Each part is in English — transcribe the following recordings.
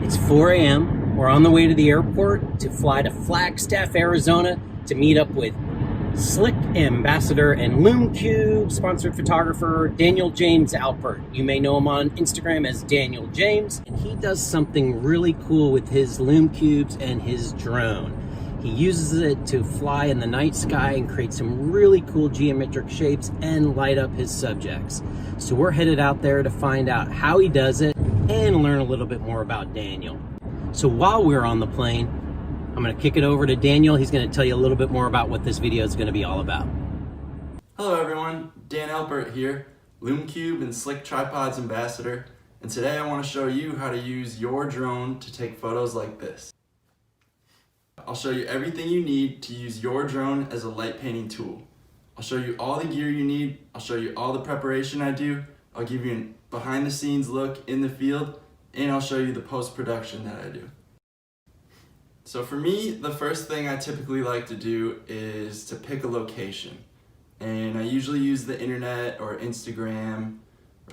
It's 4 a.m. We're on the way to the airport to fly to Flagstaff, Arizona to meet up with Slick Ambassador and Lume Cube sponsored photographer Daniel James Alpert. You may know him on Instagram as Daniel James, and he does something really cool with his Lume Cubes and his drone. He uses it to fly in the night sky and create some really cool geometric shapes and light up his subjects. So we're headed out there to find out how he does it and learn a little bit more about Daniel. So while we're on the plane, I'm going to kick it over to Daniel. He's going to tell you a little bit more about what this video is going to be all about. Hello everyone, Dan Alpert here, Lume Cube and Slick Tripods Ambassador, and today I want to show you how to use your drone to take photos like this. I'll show you everything you need to use your drone as a light painting tool. I'll show you all the gear you need, I'll show you all the preparation I do, I'll give you a behind the scenes look in the field, and I'll show you the post-production that I do. So for me, the first thing I typically like to do is to pick a location. And I usually use the internet or Instagram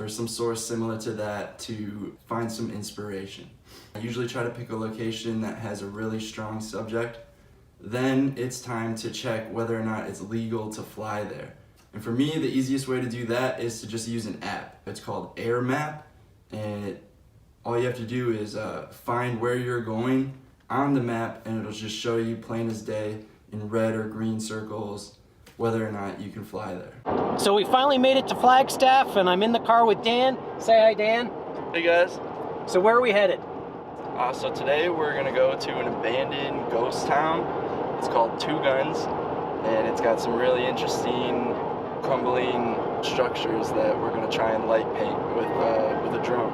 or some source similar to that to find some inspiration. I usually try to pick a location that has a really strong subject. Then it's time to check whether or not it's legal to fly there. And for me, the easiest way to do that is to just use an app. It's called Air Map, and all you have to do is find where you're going on the map, and it'll just show you plain as day in red or green circles whether or not you can fly there. So we finally made it to Flagstaff, and I'm in the car with Dan. Say hi, Dan. Hey guys. So where are we headed? So today we're gonna go to an abandoned ghost town. It's called Two Guns, and it's got some really interesting crumbling structures that we're gonna try and light paint with a drone.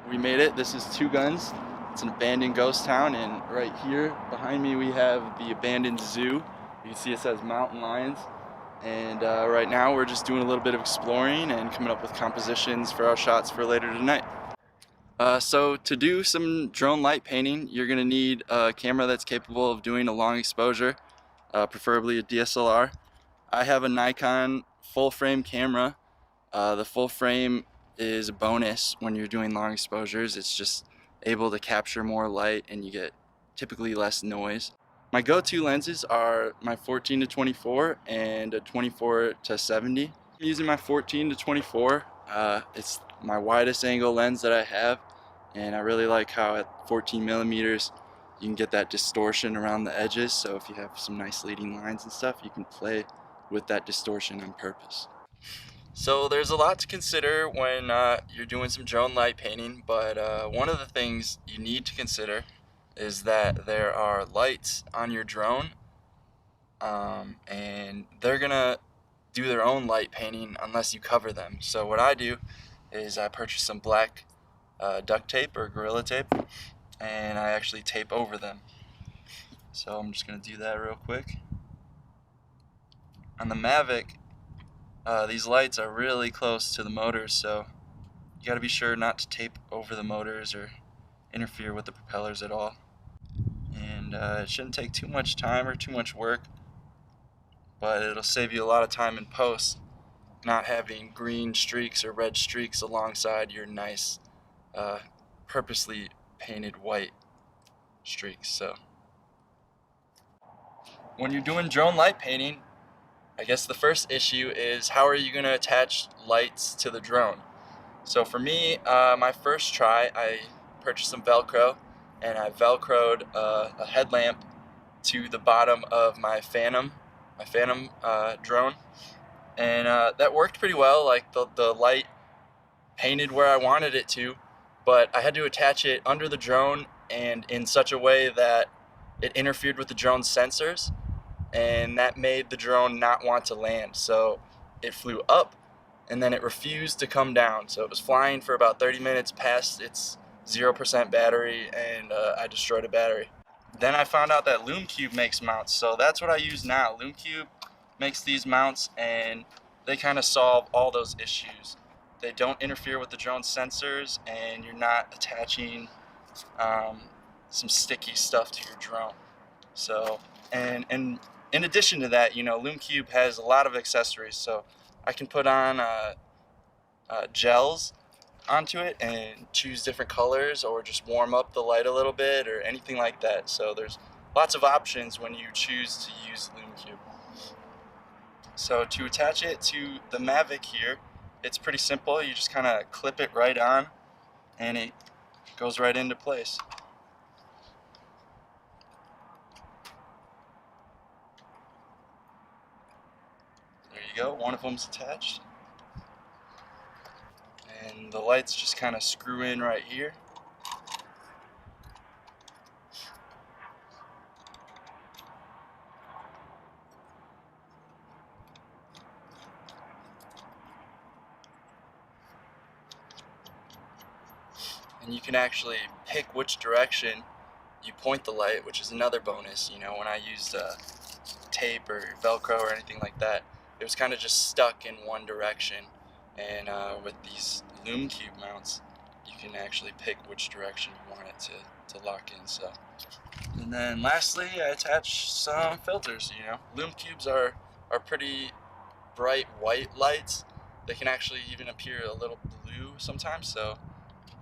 We made it. This is Two Guns. It's an abandoned ghost town, and right here behind me we have the abandoned zoo. You can see it says mountain lions, and right now we're just doing a little bit of exploring and coming up with compositions for our shots for later tonight. So to do some drone light painting, you're going to need a camera that's capable of doing a long exposure, preferably a DSLR. I have a Nikon full frame camera. The full frame is a bonus when you're doing long exposures. It's just able to capture more light and you get typically less noise. My go-to lenses are my 14-24 and a 24-70. I'm using my 14-24. It's my widest angle lens that I have, and I really like how at 14 millimeters you can get that distortion around the edges, so if you have some nice leading lines and stuff, you can play with that distortion on purpose. So there's a lot to consider when you're doing some drone light painting, but one of the things you need to consider is that there are lights on your drone, and they're gonna do their own light painting unless you cover them. So what I do is I purchase some black duct tape or Gorilla Tape, and I actually tape over them. So I'm just gonna do that real quick. On the Mavic, these lights are really close to the motors, so you got to be sure not to tape over the motors or interfere with the propellers at all. And it shouldn't take too much time or too much work, but it'll save you a lot of time in post, not having green streaks or red streaks alongside your nice purposely painted white streaks. So when you're doing drone light painting, I guess the first issue is how are you going to attach lights to the drone? So for me, my first try, I purchased some Velcro, and I Velcroed a headlamp to the bottom of my Phantom drone, and that worked pretty well. Like the light painted where I wanted it to, but I had to attach it under the drone and in such a way that it interfered with the drone's sensors, and that made the drone not want to land. So it flew up and then it refused to come down. So it was flying for about 30 minutes past its 0% battery, and I destroyed a battery. Then I found out that Lume Cube makes mounts, so that's what I use now. Lume Cube makes these mounts, and they kind of solve all those issues. They don't interfere with the drone sensors, and you're not attaching some sticky stuff to your drone. So, and in addition to that, you know, Lume Cube has a lot of accessories. So I can put on gels onto it and choose different colors, or just warm up the light a little bit, or anything like that. So there's lots of options when you choose to use Lume Cube. So to attach it to the Mavic here, it's pretty simple. You just kind of clip it right on and it goes right into place. There you go, one of them's attached. And the lights just kind of screw in right here. And you can actually pick which direction you point the light, which is another bonus. You know, when I used tape or Velcro or anything like that, it was kind of just stuck in one direction. And with these Lume Cube mounts, you can actually pick which direction you want it to lock in. So, and then lastly, I attach some filters. You know, Lume Cubes are pretty bright white lights. They can actually even appear a little blue sometimes. So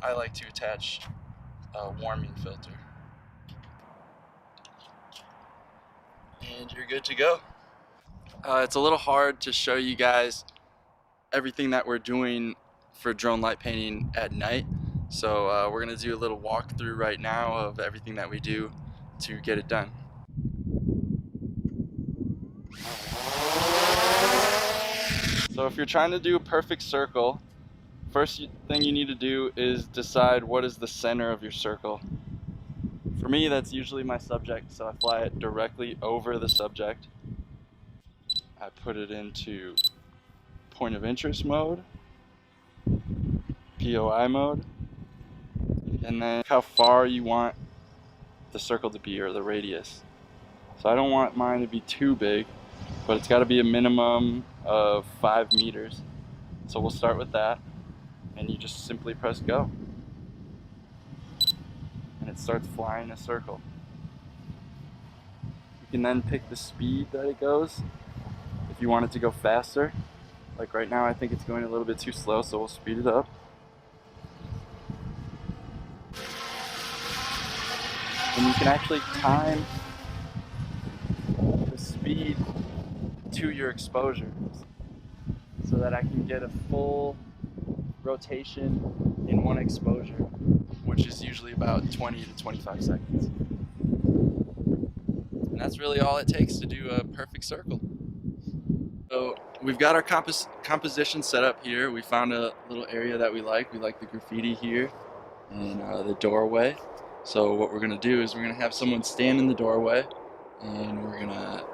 I like to attach a warming filter. And you're good to go. It's a little hard to show you guys everything that we're doing for drone light painting at night. So we're gonna do a little walkthrough right now of everything that we do to get it done. So if you're trying to do a perfect circle, first thing you need to do is decide what is the center of your circle. For me, that's usually my subject, so I fly it directly over the subject. I put it into point of interest mode, POI mode, and then how far you want the circle to be, or the radius. So I don't want mine to be too big, but it's got to be a minimum of 5 meters. So we'll start with that. And you just simply press go, and it starts flying a circle. You can then pick the speed that it goes. If you want it to go faster, like right now I think it's going a little bit too slow, so we'll speed it up. And you can actually time the speed to your exposure, so that I can get a full rotation in one exposure, which is usually about 20 to 25 seconds. And that's really all it takes to do a perfect circle. So we've got our composition set up here. We found a little area that we like. We like the graffiti here and the doorway. So what we're gonna do is we're gonna have someone stand in the doorway, and we're gonna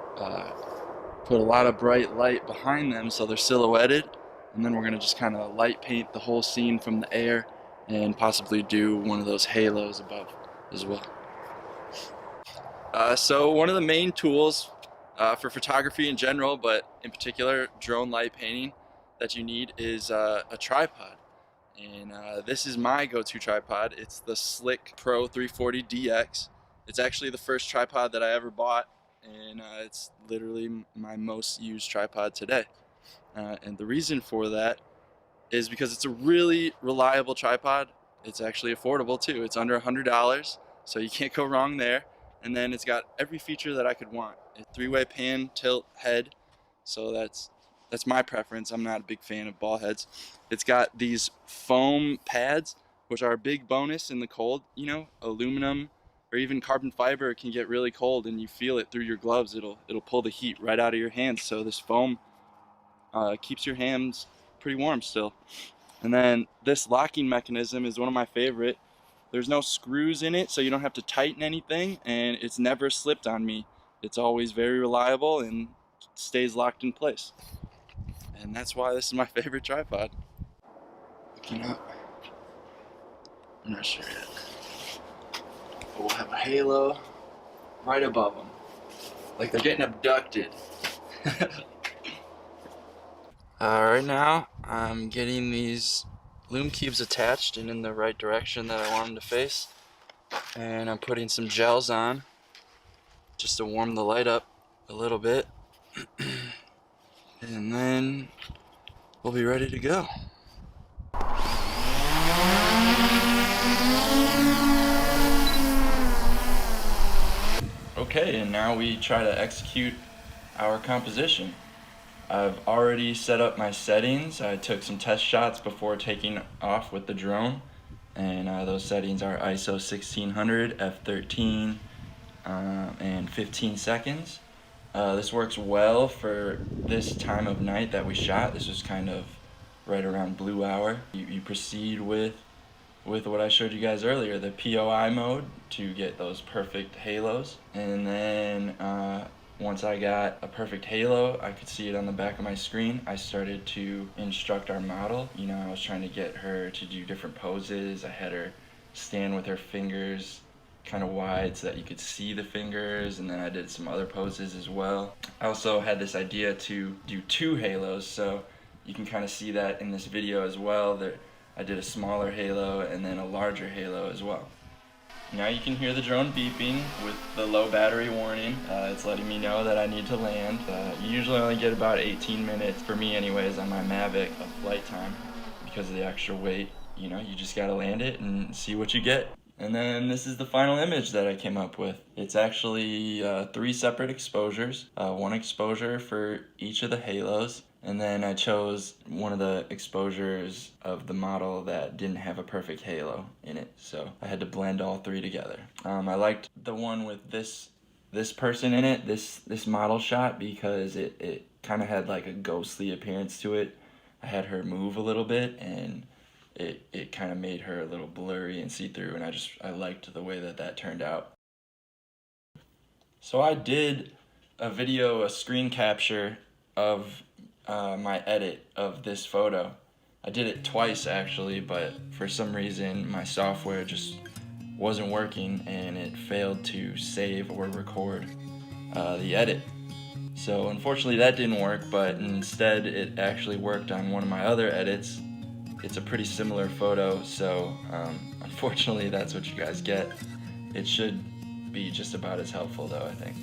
put a lot of bright light behind them so they're silhouetted. And then we're going to just kind of light paint the whole scene from the air, and possibly do one of those halos above as well. So one of the main tools for photography in general, but in particular drone light painting, that you need is a tripod. And this is my go-to tripod. It's the Slick Pro 340 DX. It's actually the first tripod that I ever bought, and it's literally my most used tripod today. And the reason for that is because it's a really reliable tripod. It's actually affordable too. It's under $100, so you can't go wrong there. And then it's got every feature that I could want. A 3-way pan, tilt, head. So that's my preference. I'm not a big fan of ball heads. It's got these foam pads, which are a big bonus in the cold. You know, aluminum or even carbon fiber can get really cold, and you feel it through your gloves. It'll pull the heat right out of your hands. So this foam keeps your hands pretty warm still. And then this locking mechanism is one of my favorite. There's no screws in it, so you don't have to tighten anything, and it's never slipped on me. It's always very reliable and stays locked in place. And that's why this is my favorite tripod. Looking up, I'm not sure yet. But we'll have a halo right above them, like they're getting abducted. Right now, I'm getting these Lume Cubes attached and in the right direction that I want them to face. And I'm putting some gels on just to warm the light up a little bit. And then we'll be ready to go. Okay, and now we try to execute our composition. I've already set up my settings. I took some test shots before taking off with the drone, and those settings are ISO 1600, f13, and 15 seconds. This works well for this time of night that we shot. This was kind of right around blue hour. You proceed with what I showed you guys earlier, the POI mode, to get those perfect halos. And then once I got a perfect halo, I could see it on the back of my screen, I started to instruct our model. You know, I was trying to get her to do different poses. I had her stand with her fingers kind of wide so that you could see the fingers, and then I did some other poses as well. I also had this idea to do 2 halos, so you can kind of see that in this video as well. I did a smaller halo and then a larger halo as well. Now you can hear the drone beeping with the low battery warning. It's letting me know that I need to land. You usually only get about 18 minutes, for me anyways, on my Mavic of flight time because of the extra weight. You know, you just gotta land it and see what you get. And then this is the final image that I came up with. It's actually 3 separate exposures, 1 exposure for each of the halos. And then I chose one of the exposures of the model that didn't have a perfect halo in it, so I had to blend all 3 together. I liked the one with this person in it, this model shot, because it kind of had like a ghostly appearance to it. I had her move a little bit, and it kind of made her a little blurry and see-through, and I liked the way that turned out. So I did a screen capture of my edit of this photo. I did it twice actually, but for some reason my software just wasn't working and it failed to save or record the edit. So unfortunately that didn't work, but instead it actually worked on one of my other edits. It's a pretty similar photo, so unfortunately that's what you guys get. It should be just about as helpful though, I think.